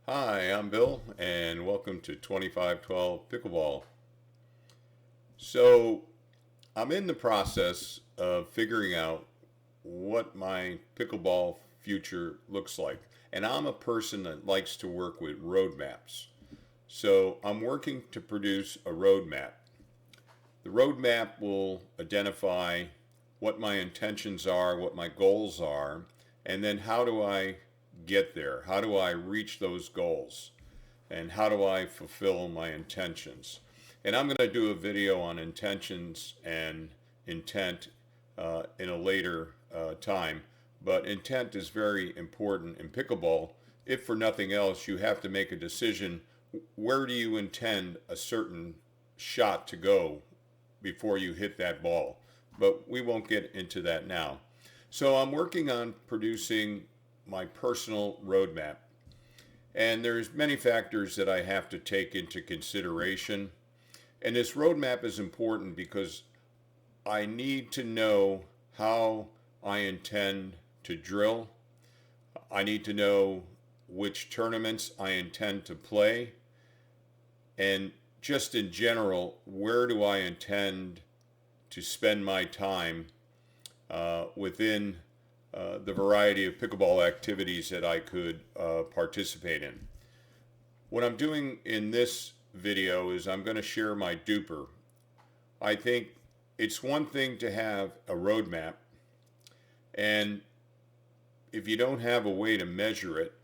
Hi, I'm Bill, and welcome to 2512 Pickleball. So, I'm in the process of figuring out what my pickleball future looks like. And I'm a person that likes to work with roadmaps. So, I'm working to produce a roadmap. The roadmap will identify what my intentions are, what my goals are, and then how do I get there? How do I reach those goals? And how do I fulfill my intentions? And I'm going to do a video on intentions and intent in a later time. But intent is very important in pickleball. If for nothing else, you have to make a decision. Where do you intend a certain shot to go before you hit that ball? But we won't get into that now. So I'm working on producing my personal roadmap. And there's many factors that I have to take into consideration. And this roadmap is important because I need to know how I intend to drill. I need to know which tournaments I intend to play. And just in general, where do I intend to spend my time within the variety of pickleball activities that I could participate in. What I'm doing in this video is I'm going to share my DUPR. I think it's one thing to have a roadmap, and if you don't have a way to measure it,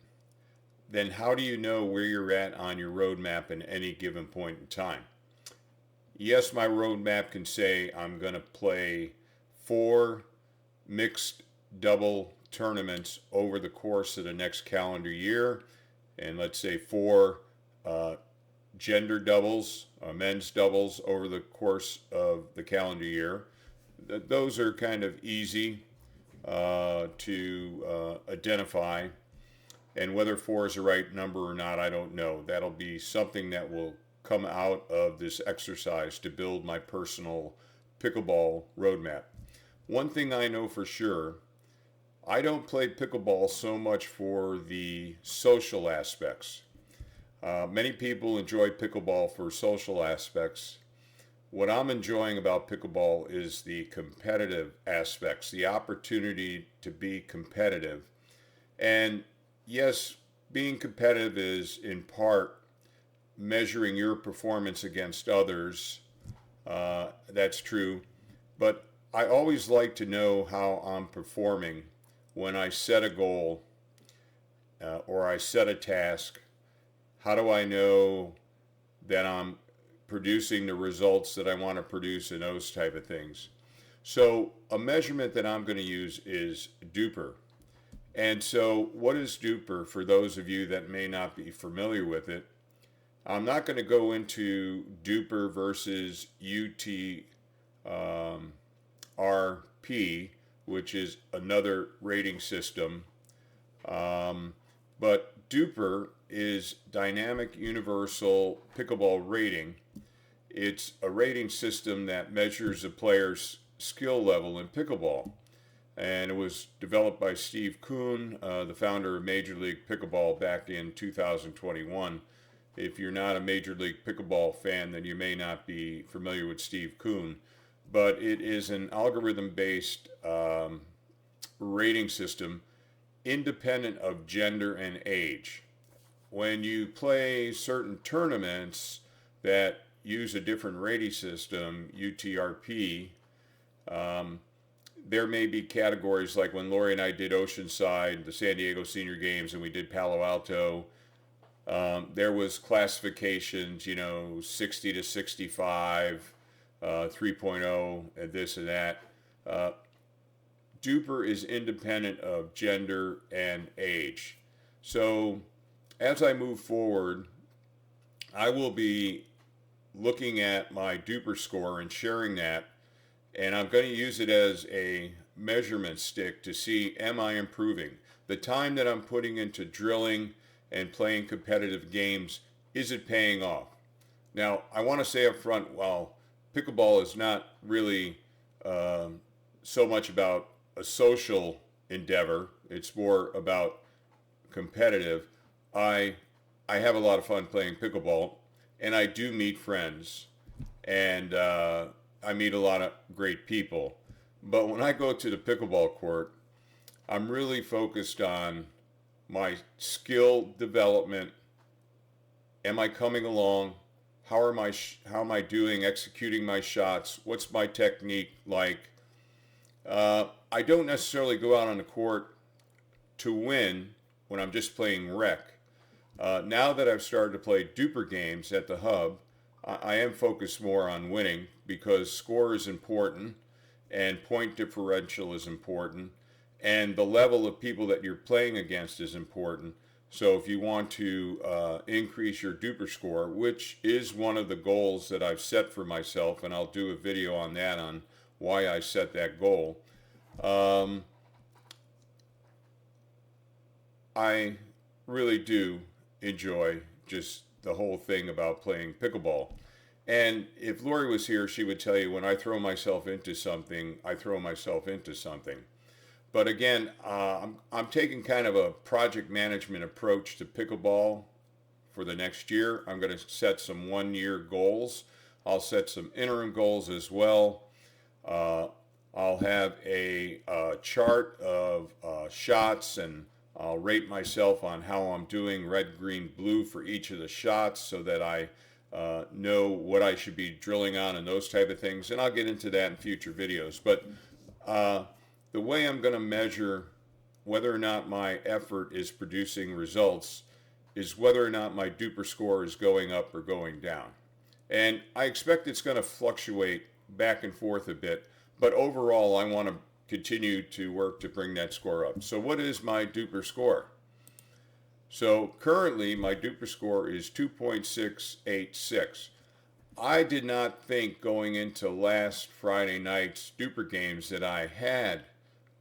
then how do you know where you're at on your roadmap in any given point in time? Yes, my roadmap can say I'm going to play 4 mixed double tournaments over the course of the next calendar year, and let's say 4 gender doubles, men's doubles over the course of the calendar year. Those are kind of easy to identify, and whether 4 is the right number or not, I don't know. That'll be something that will come out of this exercise to build my personal pickleball roadmap. One thing I know for sure, I don't play pickleball so much for the social aspects. Many people enjoy pickleball for social aspects. What I'm enjoying about pickleball is the competitive aspects, the opportunity to be competitive. And yes, being competitive is in part measuring your performance against others. That's true. But I always like to know how I'm performing when I set a goal or I set a task. How do I know that I'm producing the results that I want to produce and those type of things? So a measurement that I'm going to use is DUPR. And so what is DUPR for those of you that may not be familiar with it? I'm not going to go into DUPR versus UTRP, which is another rating system. But DUPR is Dynamic Universal Pickleball Rating. It's a rating system that measures a player's skill level in pickleball. And it was developed by Steve Kuhn, the founder of Major League Pickleball, back in 2021. If you're not a Major League Pickleball fan, then you may not be familiar with Steve Kuhn. But it is an algorithm-based rating system independent of gender and age. When you play certain tournaments that use a different rating system, UTRP, there may be categories like when Lori and I did Oceanside, the San Diego Senior Games, and we did Palo Alto. There was classifications, 60 to 65, 3.0, and this and that. DUPR is independent of gender and age. So as I move forward, I will be looking at my DUPR score and sharing that, and I'm going to use it as a measurement stick to see, am I improving? The time that I'm putting into drilling and playing competitive games, is it paying off? Now, I want to say up front, while pickleball is not really so much about a social endeavor, it's more about competitive. I I have a lot of fun playing pickleball, and I do meet friends, and I meet a lot of great people. But when I go to the pickleball court, I'm really focused on my skill development. Am I coming along? How am I doing executing my shots? What's my technique like? I don't necessarily go out on the court to win when I'm just playing rec. Now that I've started to play DUPR games at the hub, I am focused more on winning because score is important and point differential is important and the level of people that you're playing against is important. So if you want to increase your DUPR score, which is one of the goals that I've set for myself, and I'll do a video on that on why I set that goal, I really do enjoy just the whole thing about playing pickleball. And if Lori was here, she would tell you when I throw myself into something, I throw myself into something. But again, I'm taking kind of a project management approach to pickleball for the next year. I'm going to set some 1-year goals. I'll set some interim goals as well. I'll have a chart of shots, and I'll rate myself on how I'm doing red, green, blue for each of the shots so that I know what I should be drilling on and those type of things. And I'll get into that in future videos. But the way I'm going to measure whether or not my effort is producing results is whether or not my DUPR score is going up or going down. And I expect it's going to fluctuate back and forth a bit, but overall I want to continue to work to bring that score up. So what is my DUPR score? So currently my DUPR score is 2.686. I did not think going into last Friday night's DUPR games that I had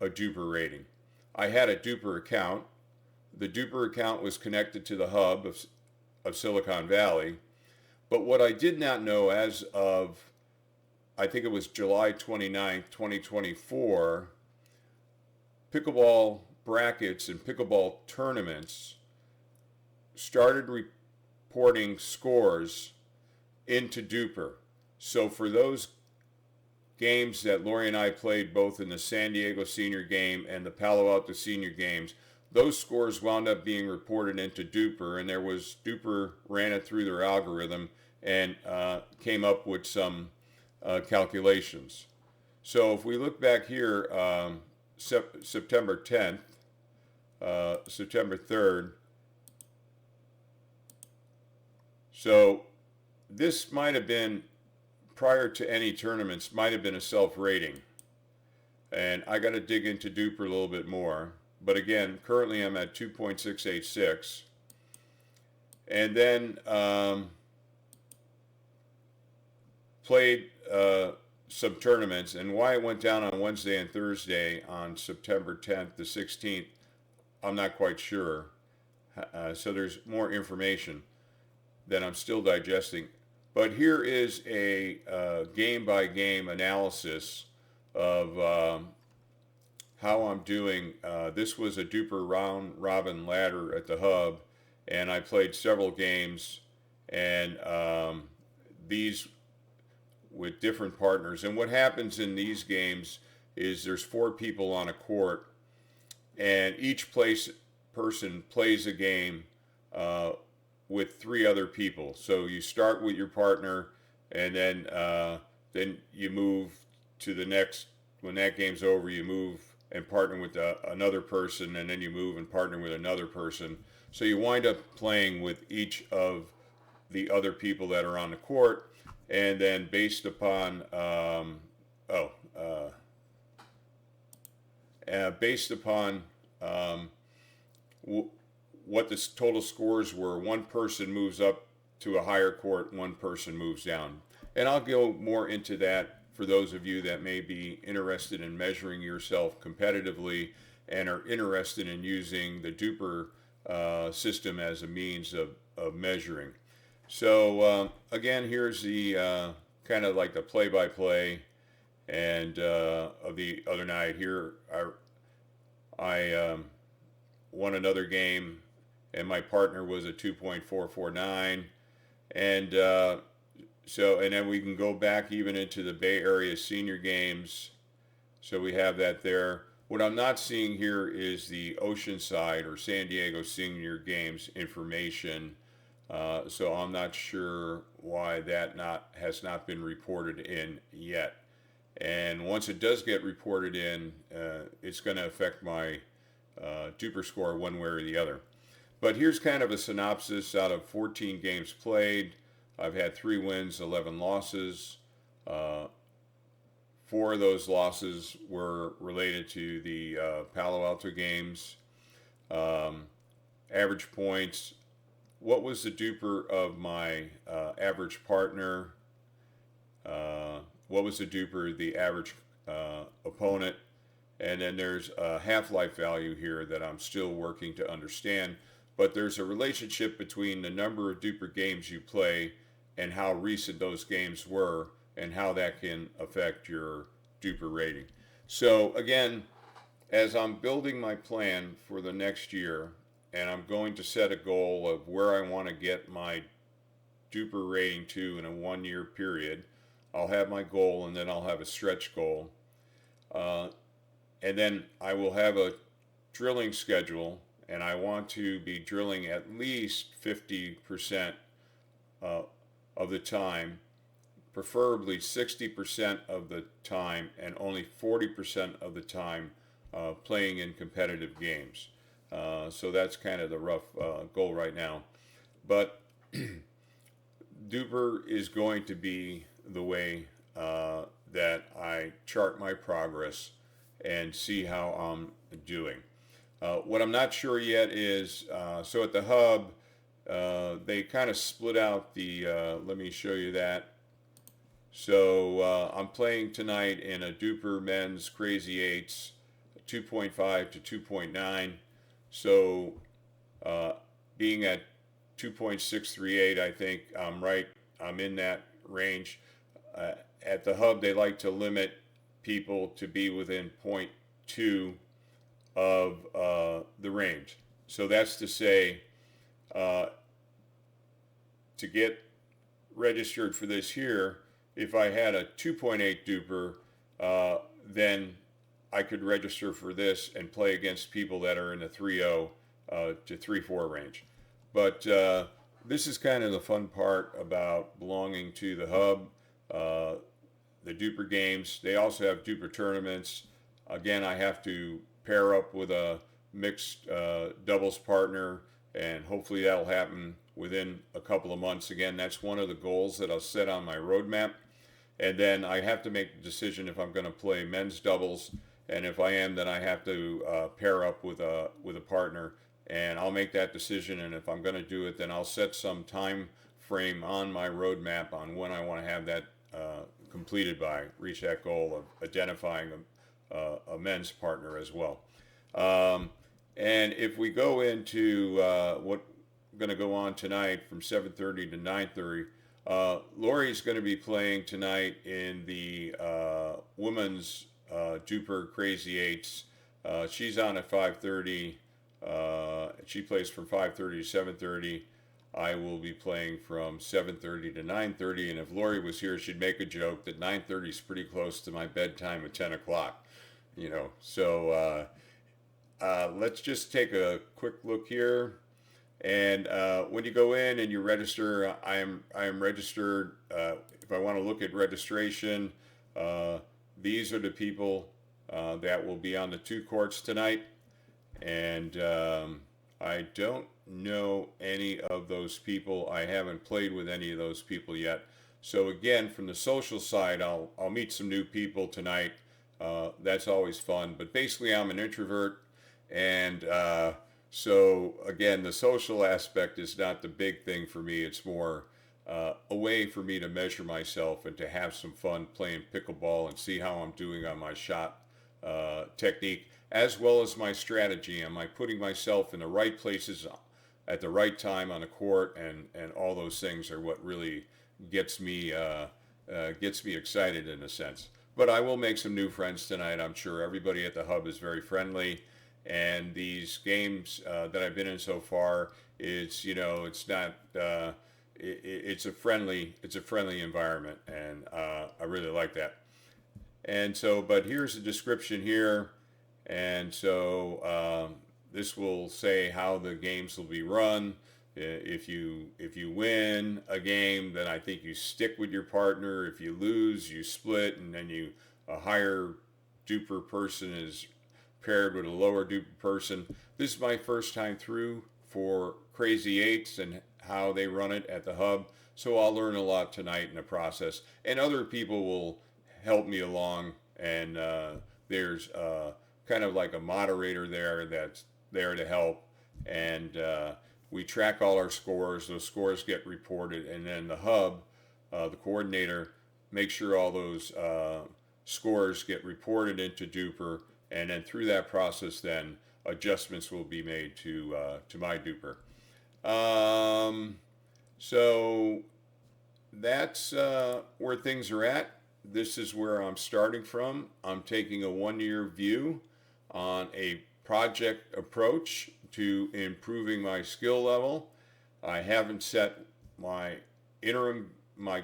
a DUPR rating. I had a DUPR account. The DUPR account was connected to the hub of Silicon Valley. But what I did not know as of, I think it was July 29th, 2024, pickleball brackets and pickleball tournaments started reporting scores into DUPR. So for those games that Lori and I played both in the San Diego Senior Game and the Palo Alto Senior Games, those scores wound up being reported into DUPR, and DUPR ran it through their algorithm and came up with some calculations. So if we look back here, September 10th, September 3rd, so this might have been, prior to any tournaments, might have been a self-rating. And I got to dig into DUPR a little bit more. But again, currently I'm at 2.686. And then played some tournaments. And why it went down on Wednesday and Thursday on September 10th to 16th, I'm not quite sure. So there's more information that I'm still digesting. But here is a game-by-game analysis of how I'm doing. This was a DUPR round-robin ladder at the hub, and I played several games, and these with different partners. And what happens in these games is there's 4 people on a court, and each person plays a game with 3 other people. So you start with your partner, and then you move to the next. When that game's over, you move and partner with another person, and then you move and partner with another person. So you wind up playing with each of the other people that are on the court, and then based upon what the total scores were, one person moves up to a higher court, one person moves down. And I'll go more into that for those of you that may be interested in measuring yourself competitively and are interested in using the DUPR system as a means of measuring. So again, here's the kind of like the play-by-play and of the other night. Here I won another game, and my partner was a 2.449. And and then we can go back even into the Bay Area Senior Games. So we have that there. What I'm not seeing here is the Oceanside or San Diego Senior Games information. So I'm not sure why that has not been reported in yet. And once it does get reported in, it's going to affect my DUPR score one way or the other. But here's kind of a synopsis out of 14 games played. I've had 3 wins, 11 losses. 4 of those losses were related to the Palo Alto games. Average points. What was the DUPR of my average partner? What was the DUPR of the average opponent? And then there's a half-life value here that I'm still working to understand. But there's a relationship between the number of DUPR games you play and how recent those games were, and how that can affect your DUPR rating. So again, as I'm building my plan for the next year, and I'm going to set a goal of where I want to get my DUPR rating to in a 1-year period, I'll have my goal, and then I'll have a stretch goal. And then I will have a drilling schedule, and I want to be drilling at least 50% of the time, preferably 60% of the time, and only 40% of the time playing in competitive games. So that's kind of the rough goal right now. But DUPR is going to be the way that I chart my progress and see how I'm doing. What I'm not sure yet is, so at the hub, they kind of split out the, let me show you that. So I'm playing tonight in a DUPR men's Crazy Eights, 2.5 to 2.9. So being at 2.638, I think I'm right. I'm in that range. At the hub, they like to limit people to be within 0.2 of the range. So that's to say, to get registered for this here, if I had a 2.8 DUPR, then I could register for this and play against people that are in the 3.0 to 3.4 range. But this is kind of the fun part about belonging to the hub. The DUPR games, they also have DUPR tournaments. Again, I have to pair up with a mixed doubles partner, and hopefully that'll happen within a couple of months. Again, that's one of the goals that I'll set on my roadmap. And then I have to make the decision if I'm going to play men's doubles, and if I am, then I have to pair up with a partner, and I'll make that decision. And if I'm going to do it, then I'll set some time frame on my roadmap on when I want to have that completed by, reach that goal of identifying a men's partner as well. And if we go into what I'm going to go on tonight from 7:30 to 9:30, Lori's going to be playing tonight in the women's DUPR Crazy Eights. She's on at 5:30. She plays from 5:30 to 7:30. I will be playing from 7:30 to 9:30, and if Lori was here, she'd make a joke that 9:30 is pretty close to my bedtime at 10 o'clock. You know, so let's just take a quick look here. And when you go in and you register, I am registered. If I want to look at registration, these are the people that will be on the 2 courts tonight. And I don't know any of those people. I haven't played with any of those people yet. So again, from the social side, I'll meet some new people tonight. That's always fun. But basically, I'm an introvert, and so again, the social aspect is not the big thing for me. It's more a way for me to measure myself and to have some fun playing pickleball and see how I'm doing on my shot technique, as well as my strategy. Am I putting myself in the right places at the right time on the court? And all those things are what really gets me excited in a sense. But I will make some new friends tonight. I'm sure everybody at the hub is very friendly, And these games that I've been in so far, it's not. It's a friendly environment, and I really like that. And so, but here's a description here, and so this will say how the games will be run. If you win a game, then I think you stick with your partner. If you lose, you split, and then a higher duper person is paired with a lower duper person. This is my first time through for Crazy Eights and how they run it at the hub. So I'll learn a lot tonight in the process, and other people will help me along. And there's kind of like a moderator there that's there to help, and we track all our scores. Those scores get reported, and then the hub, the coordinator, makes sure all those scores get reported into DUPR, and then through that process, then adjustments will be made to my DUPR. So that's where things are at. This is where I'm starting from. I'm taking a 1-year view on a project approach to improving my skill level. I haven't set my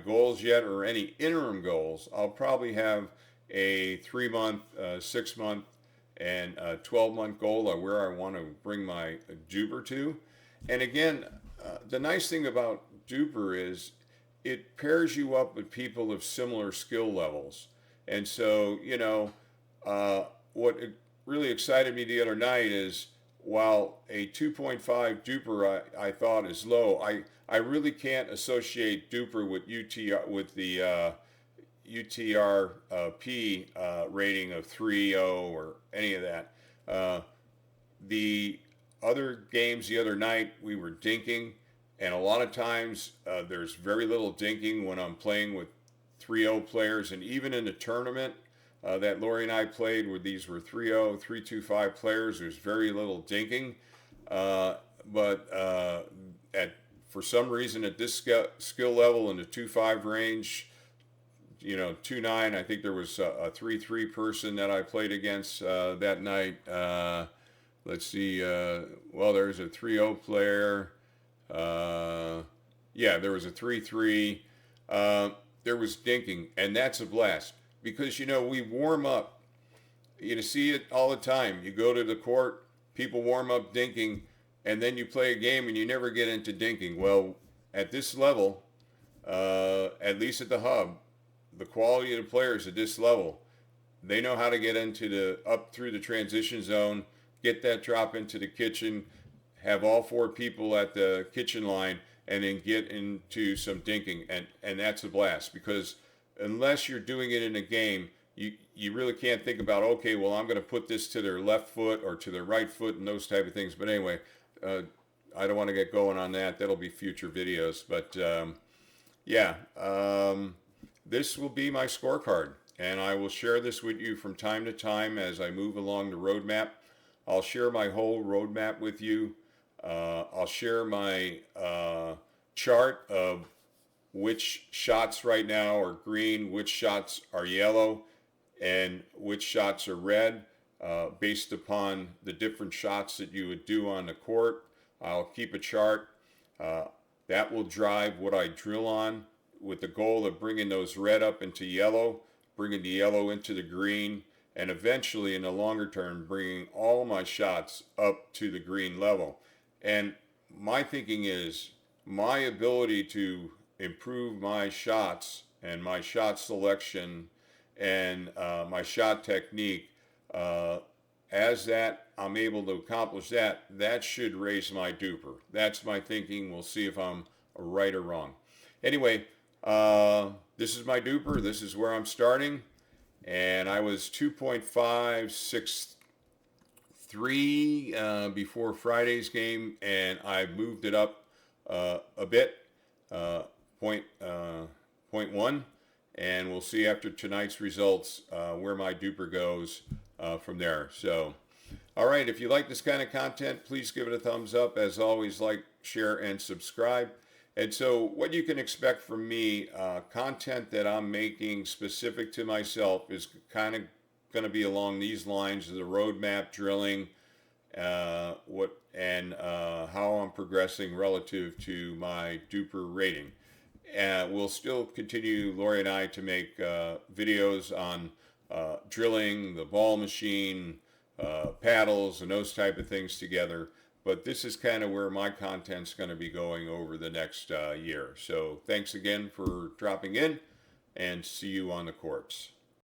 goals yet, or any interim goals. I'll probably have a 3-month, 6-month, and a 12-month goal of where I want to bring my DUPR to. And again, the nice thing about DUPR is it pairs you up with people of similar skill levels. And so, what really excited me the other night is, while a 2.5 DUPR I thought is low, I really can't associate DUPR with the UTRP rating of 3.0 or any of that. The other games the other night, we were dinking, and a lot of times there's very little dinking when I'm playing with 3.0 players, and even in the tournament that Lori and I played, where these were 3.0, 3.25 players, there's very little dinking. But for some reason at this skill level in the 2.5 range, 2.9, I think there was a 3.3 person that I played against that night. Let's see. Well, there's a 3.0 player. There was a 3.3. There was dinking, and that's a blast because we warm up. You see it all the time. You go to the court, people warm up dinking, and then you play a game and you never get into dinking. Well, at this level, at least at the hub, the quality of the players at this level, they know how to get up through the transition zone, get that drop into the kitchen, have all 4 people at the kitchen line, and then get into some dinking, and that's a blast, because unless you're doing it in a game, you really can't think about, okay, well, I'm going to put this to their left foot or to their right foot and those type of things. But anyway, I don't want to get going on that. That'll be future videos. But this will be my scorecard, and I will share this with you from time to time as I move along the roadmap. I'll share my whole roadmap with you. I'll share my chart of which shots right now are green, which shots are yellow, and which shots are red, based upon the different shots that you would do on the court. I'll keep a chart. That will drive what I drill on, with the goal of bringing those red up into yellow, bringing the yellow into the green, and eventually in the longer term, bringing all my shots up to the green level. And my thinking is my ability to improve my shots and my shot selection and my shot technique, as that I'm able to accomplish that should raise my DUPR. That's my thinking. We'll see if I'm right or wrong. Anyway, this is my DUPR. This is where I'm starting. And I was 2.563 before Friday's game, and I moved it up a bit, 0.1, and we'll see after tonight's results where my DUPR goes from there. So, all right, if you like this kind of content, please give it a thumbs up. As always, like, share, and subscribe. And so what you can expect from me, content that I'm making specific to myself, is kind of going to be along these lines of the roadmap, drilling, how I'm progressing relative to my DUPR rating. We'll still continue, Lori and I, to make videos on drilling, the ball machine, paddles, and those type of things together. But this is kind of where my content's going to be going over the next year. So thanks again for dropping in, and see you on the courts.